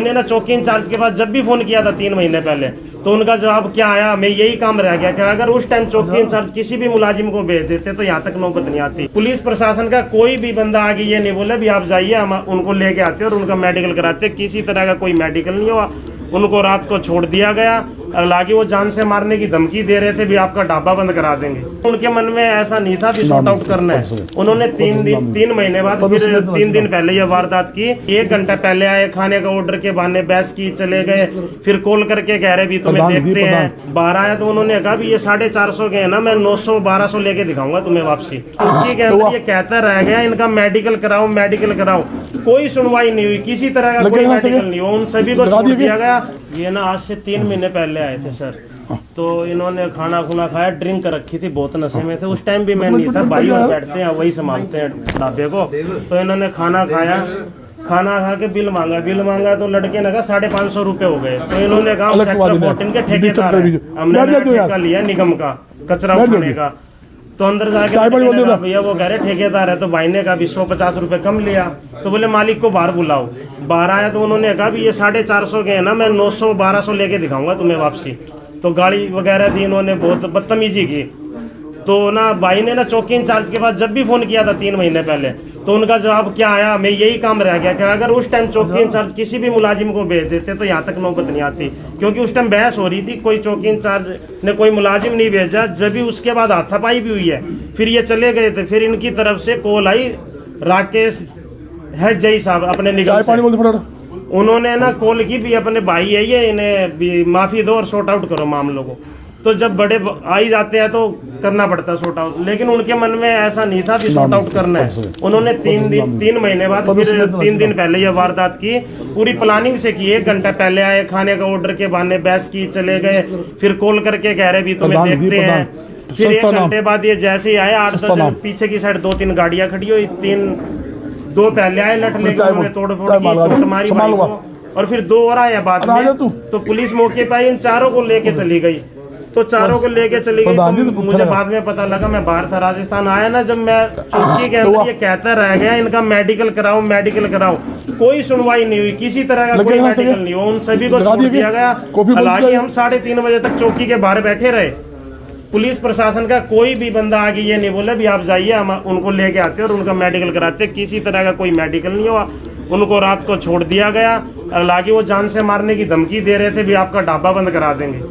ने ना चौकी इंचार्ज के पास जब भी फोन किया था 3 महीने पहले, तो उनका जवाब क्या आया, मैं यही काम रह गया कि अगर उस टाइम चौकी इंचार्ज किसी भी मुलाजिम को भेज देते तो यहाँ तक नौबत नहीं आती। पुलिस प्रशासन का कोई भी बंदा आगे ये नहीं बोला भी आप जाइए, हम उनको लेके आते और उनका मेडिकल कराते। किसी तरह का कोई मेडिकल नहीं हुआ, उनको रात को छोड़ दिया गया। हालांकि वो जान से मारने की धमकी दे रहे थे भी आपका ढाबा बंद करा देंगे। उनके मन में ऐसा नहीं था भी सॉर्ट आउट करना है। उन्होंने 3 महीने बाद फिर 3 दिन पहले ये वारदात की। 1 घंटा पहले आए, खाने का ऑर्डर के बहाने बहस की, चले गए। फिर कॉल करके कह रहे भी तुम्हें देखते हैं। 12 आया तो उन्होंने कहा भी ये 450 के है ना, मैं 900-1200 लेके दिखाऊंगा तुम्हें वापसी। के अंदर ये कहता रह गया इनका मेडिकल कराओ, मेडिकल कराओ। कोई सुनवाई नहीं हुई, किसी तरह का कोई मेडिकल नहीं हुआ। उन सभी को छोड़ दिया गया। ये ना आज से 3 महीने पहले आए थे सर, तो इन्होंने खाना खुना खाया, ड्रिंक रखी थी, बहुत नशे में थे। उस टाइम भी मैं नहीं था, भाई और बैठते हैं वही संभालते हैं ढाबे को। तो इन्होंने खाना खाया, खाना खा के बिल मांगा तो लड़के ने कहा 550 रुपए हो गए। तो इन्होंने कहा सेक्टर 14 के ठेकेदार हैं, हमने ठेका लिया निगम का कचरा उठाने का। तो अंदर जाके भैया वो कह रहे ठेकेदार है, तो भाई ने कहा 150 रुपए कम लिया। तो बोले मालिक को बाहर बुलाओ। बाहर आया तो उन्होंने कहा भी ये 450 के है ना, मैं 900-1200 लेके दिखाऊंगा तुम्हें वापसी। तो गाड़ी वगैरह दी, इन्होंने बहुत बदतमीजी की। तो ना भाई ने ना चौकी इंचार्ज के पास जब भी फोन किया था 3 महीने पहले, तो उनका जवाब क्या आया, मैं यही काम रह गया कि अगर उस टाइम चौकी इंचार्ज किसी भी मुलाजिम को भेज देते तो यहाँ तक नौबत नहीं आती। क्योंकि उस टाइम बहस हो रही थी, कोई चौकी इंचार्ज ने कोई मुलाजिम नहीं भेजा। जब भी उसके बाद हाथापाई भी हुई है, फिर ये चले गए थे। फिर इनकी तरफ से कॉल आई, राकेश है जय साहब अपने निगम से, उन्होंने ना कॉल की भी अपने भाई है ये, इन्हें भी माफी दो और सॉर्ट आउट करो मामलों को। तो जब बड़े आई जाते हैं तो करना पड़ता है सॉर्ट आउट, लेकिन उनके मन में ऐसा नहीं था कि सॉर्ट आउट करना है। उन्होंने 3 महीने बाद फिर 3 दिन पहले ये वारदात की, पूरी प्लानिंग से की। 1 घंटा पहले आए, खाने का ऑर्डर के बहाने बहस की, चले गए। फिर कॉल करके कह रहे भी तुम्हें देखते हैं। फिर 1 घंटे बाद ये जैसे ही आए, 8-10 पीछे की साइड 2-3 गाड़ियां खड़ी हुई, 2 पहले आए लट लेके, उन्होंने तोड़-फोड़ की, चोट मारी भाई को। और फिर 2 और आए बाद में। तो पुलिस मौके पर आई, इन चारों को लेके चली गई। तो चारों को लेके चली गई। तो मुझे बाद में पता लगा, मैं बाहर था, राजस्थान आया ना, जब मैं चौकी के अंदर ये कहता रह गया इनका मेडिकल कराओ, मेडिकल कराओ। कोई सुनवाई नहीं हुई, किसी तरह का कोई मेडिकल नहीं हुआ। उन सभी को छोड़ दिया गया। हालांकि हम 3:30 बजे तक चौकी के बाहर बैठे रहे। पुलिस प्रशासन का कोई भी बंदा आगे ये नहीं बोला भी आप जाइए, हम उनको लेके आते और उनका मेडिकल कराते। किसी तरह का कोई मेडिकल नहीं हुआ। उनको रात को छोड़ दिया गया। हालांकि वो जान से मारने की धमकी दे रहे थे भी आपका ढाबा बंद करा देंगे।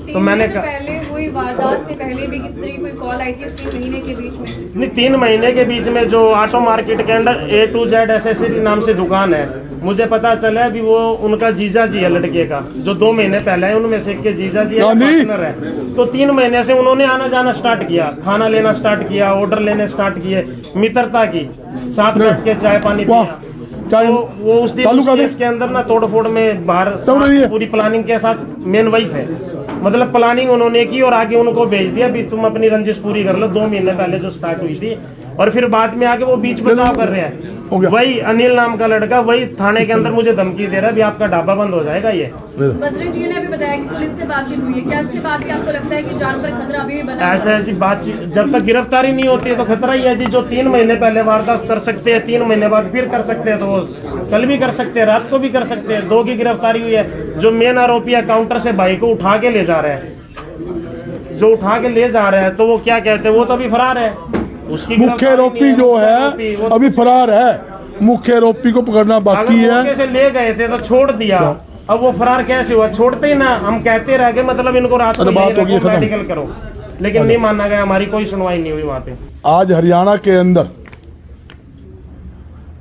तो मैंने कहा पहले हुई वारदात से पहले भी किसी तरह की कोई कॉल आई थी 3 महीने के बीच में? नहीं, 3 महीने के बीच में जो ऑटो मार्केट के अंदर A to Z एसेसरी नाम से दुकान है, मुझे पता चला भी वो उनका जीजा जी है लड़के का, जो 2 महीने पहले है, उनमें से के जीजा जी पार्टनर है। तो 3 महीने से उन्होंने आना जाना स्टार्ट किया, खाना लेना स्टार्ट किया, ऑर्डर लेने स्टार्ट किए, मित्रता की, साथ बैठ के चाय पानी पिया। तो वो उस दिन इसके अंदर ना तोड़ फोड़ में बाहर पूरी प्लानिंग के साथ मेन वही थे। मतलब प्लानिंग उन्होंने की और आगे उनको भेज दिया भी तुम अपनी रंजिश पूरी कर लो। 2 महीने पहले जो स्टार्ट हुई थी, और फिर बाद में आके वो बीच बचाव कर रहे हैं। वही अनिल नाम का लड़का वही थाने के अंदर मुझे धमकी दे रहा है भी आपका ढाबा बंद हो जाएगा। ये बजरंग जी ने अभी बताया कि पुलिस से बातचीत हुई है, क्या इसके बाद भी आपको लगता है कि जान पर खतरा अभी भी बना? ऐसा है जी, बातचीत जब तक गिरफ्तारी नहीं होती है तो खतरा ही है जी। जो 3 महीने पहले वारदात कर सकते हैं, 3 महीने बाद फिर कर सकते हैं, तो वो कल भी कर सकते हैं, रात को भी कर सकते हैं। 2 की गिरफ्तारी हुई है। जो मेन आरोपी है काउंटर से भाई को उठा के ले जा रहे हैं, जो उठा के ले जा रहे हैं, तो वो क्या कहते हैं, वो तो अभी फरार है। उसकी मुख्य आरोपी जो है अभी फरार है, मुख्य आरोपी को पकड़ना बाकी है। से ले गए थे तो छोड़ दिया, अब वो फरार कैसे हुआ? छोड़ते ही ना, हम कहते रह गए मतलब इनको रात को मेडिकल करो, लेकिन नहीं माना गया, हमारी कोई सुनवाई नहीं हुई वहाँ पे। आज हरियाणा के अंदर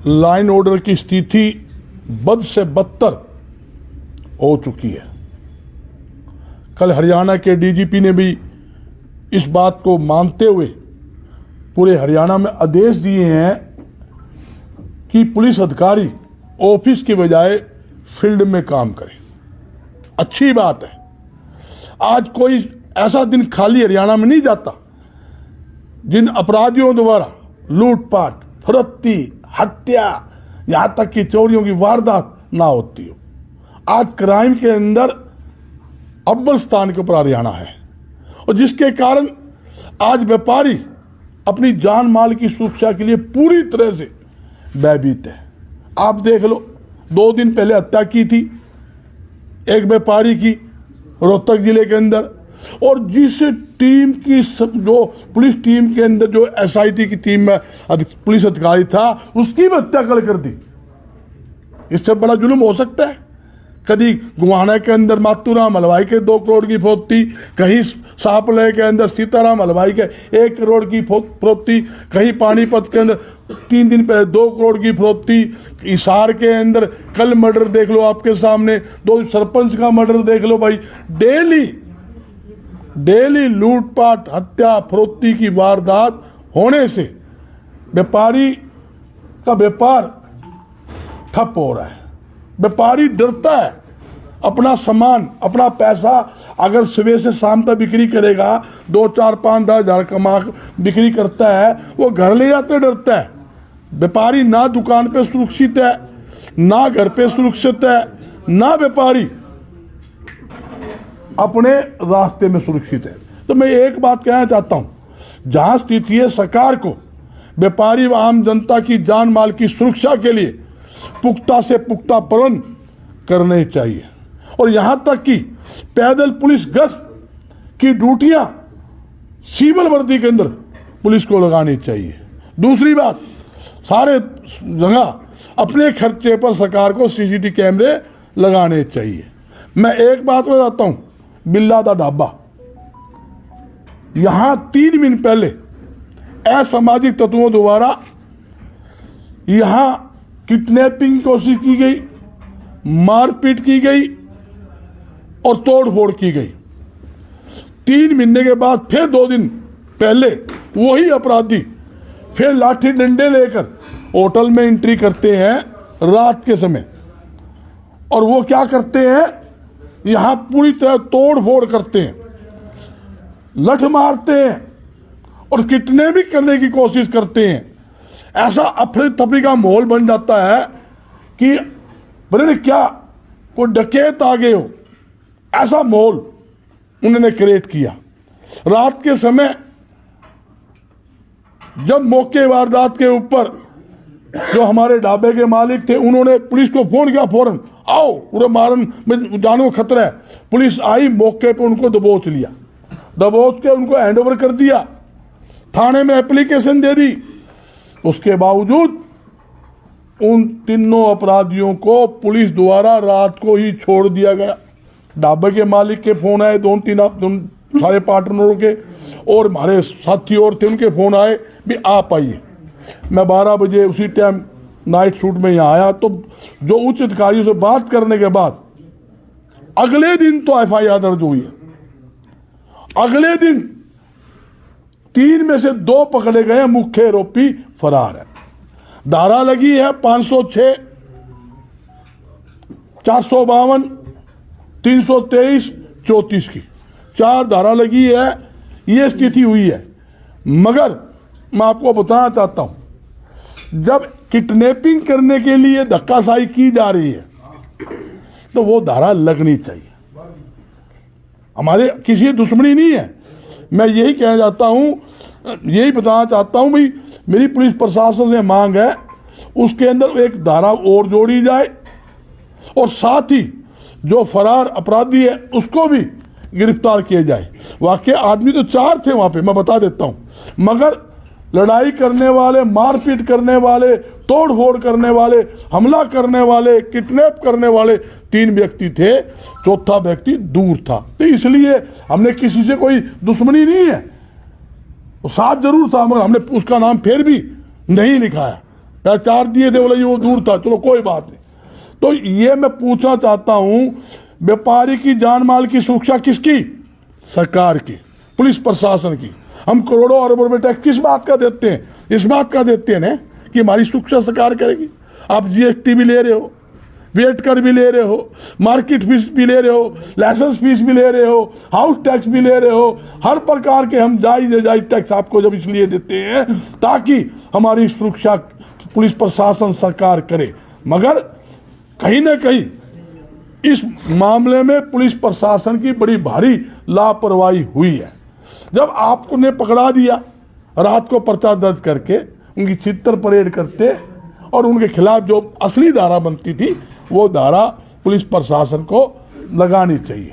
लाइन ऑर्डर की स्थिति बद से बदतर हो चुकी है। कल हरियाणा के डीजीपी ने भी इस बात को मानते हुए पूरे हरियाणा में आदेश दिए हैं कि पुलिस अधिकारी ऑफिस के बजाय फील्ड में काम करें। अच्छी बात है। आज कोई ऐसा दिन खाली हरियाणा में नहीं जाता जिन अपराधियों द्वारा लूटपाट, फरोख्ती, हत्या, यहां तक कि चोरियों की वारदात ना होती हो। आज क्राइम के अंदर अव्वल स्थान के ऊपर हरियाणा है, और जिसके कारण आज व्यापारी अपनी जान माल की सुरक्षा के लिए पूरी तरह से भयभीत है। आप देख लो, 2 दिन पहले हत्या की थी एक व्यापारी की रोहतक जिले के अंदर, और जिस टीम की जो पुलिस टीम के अंदर जो एसआईटी की टीम में पुलिस अधिकारी था उसकी भी हत्या कर दी। इससे बड़ा जुल्म हो सकता है? कभी गुवाना के अंदर मातूराम हलवाई के 2 करोड़ की फरोख्ती, कहीं सापले के अंदर सीताराम हलवाई के 1 करोड़ की फरोख्ती, कहीं पानीपत के अंदर 3 दिन पहले 2 करोड़ की फरोख्ती, हिसार के अंदर कल मर्डर देख लो आपके सामने, 2 सरपंच का मर्डर देख लो भाई। डेली लूटपाट, हत्या, फरोख्ती की वारदात होने से व्यापारी का व्यापार ठप हो रहा है। व्यापारी डरता है अपना सामान, अपना पैसा अगर सुबह से शाम तक बिक्री करेगा, 2, 4, 5, 10 हज़ार कमा बिक्री करता है, वो घर ले जाते डरता है। व्यापारी ना दुकान पे सुरक्षित है, ना घर पे सुरक्षित है, ना व्यापारी अपने रास्ते में सुरक्षित है। तो मैं एक बात कहना चाहता हूं, जहां स्थिति है, सरकार को व्यापारी व आम जनता की जान माल की सुरक्षा के लिए पुख्ता से पुख्ता प्रबंध करने चाहिए, और यहां तक कि पैदल पुलिस गश्त की ड्यूटियां सिविल वर्दी के अंदर पुलिस को लगानी चाहिए। दूसरी बात, सारे जगह अपने खर्चे पर सरकार को सीसीटीवी कैमरे लगाने चाहिए। मैं एक बात बताता हूं, बिल्ला दा ढाबा, यहां 3 दिन पहले असामाजिक तत्वों द्वारा यहां किडनैपिंग की कोशिश की गई, मारपीट की गई और तोड़फोड़ की गई। 3 महीने के बाद फिर 2 दिन पहले वही अपराधी फिर लाठी डंडे लेकर होटल में एंट्री करते हैं रात के समय, और वो क्या करते हैं, यहां पूरी तरह तोड़फोड़ करते हैं, लठ मारते हैं और किडनैपिंग करने की कोशिश करते हैं। ऐसा अफरे तफरी का माहौल बन जाता है कि पता नहीं क्या कोई डकैत आ गए हो, ऐसा माहौल उन्होंने क्रिएट किया। रात के समय जब मौके वारदात के ऊपर जो हमारे ढाबे के मालिक थे, उन्होंने पुलिस को फोन किया, फौरन आओ, पूरे मारन में जान को खतरा है। पुलिस आई, मौके पे उनको दबोच लिया, दबोच के उनको हैंडओवर कर दिया, थाने में एप्लीकेशन दे दी। उसके बावजूद उन तीनों अपराधियों को पुलिस द्वारा रात को ही छोड़ दिया गया। ढाबे के मालिक के फोन आए, 2-3 सारे पार्टनरों के, और हमारे साथी और थे, उनके फोन आए भी आप आइए। मैं 12 बजे उसी टाइम नाइट शूट में यहाँ आया, तो जो उच्च अधिकारियों से बात करने के बाद अगले दिन तो FIR दर्ज हुई है। अगले दिन 3 में से 2 पकड़े गए, मुख्य आरोपी फरार है। धारा लगी है 506, 452, 323, 34 की 4 धारा लगी है। ये स्थिति हुई है। मगर मैं आपको बताना चाहता हूं, जब किडनैपिंग करने के लिए धक्काशाही की जा रही है तो वो धारा लगनी चाहिए। हमारे किसी दुश्मनी नहीं है। मैं यही कहना चाहता हूं, यही बताना चाहता हूं भाई, मेरी पुलिस प्रशासन से मांग है उसके अंदर एक धारा और जोड़ी जाए, और साथ ही जो फरार अपराधी है उसको भी गिरफ्तार किया जाए। वाकई आदमी तो 4 थे वहां पे, मैं बता देता हूं, मगर लड़ाई करने वाले, मारपीट करने वाले, तोड़फोड़ करने वाले, हमला करने वाले, किडनैप करने वाले 3 व्यक्ति थे, 4था व्यक्ति दूर था। तो इसलिए हमने किसी से कोई दुश्मनी नहीं है, साथ जरूर था, मगर हमने उसका नाम फिर भी नहीं लिखाया, पहचान दिए थे, बोले जी वो दूर था, चलो कोई बात नहीं। तो ये मैं पूछना चाहता हूं, व्यापारी की जान माल की सुरक्षा किसकी? सरकार की, पुलिस प्रशासन की। हम करोड़ों अरबों रुपए टैक्स किस बात का देते हैं? इस बात का देते हैं ना कि हमारी सुरक्षा सरकार करेगी। आप GST भी ले रहे हो, वेट कर भी ले रहे हो, मार्केट फीस भी ले रहे हो, लाइसेंस फीस भी ले रहे हो, हाउस टैक्स भी ले रहे हो, हर प्रकार के हम जायज टैक्स आपको जब इसलिए देते हैं ताकि हमारी सुरक्षा पुलिस प्रशासन सरकार करे। मगर कहीं ना कहीं इस मामले में पुलिस प्रशासन की बड़ी भारी लापरवाही हुई है। जब आपको ने पकड़ा दिया, रात को पर्चा दर्ज करके उनकी चित्तर परेड करते और उनके खिलाफ जो असली धारा बनती थी वो धारा पुलिस प्रशासन को लगानी चाहिए।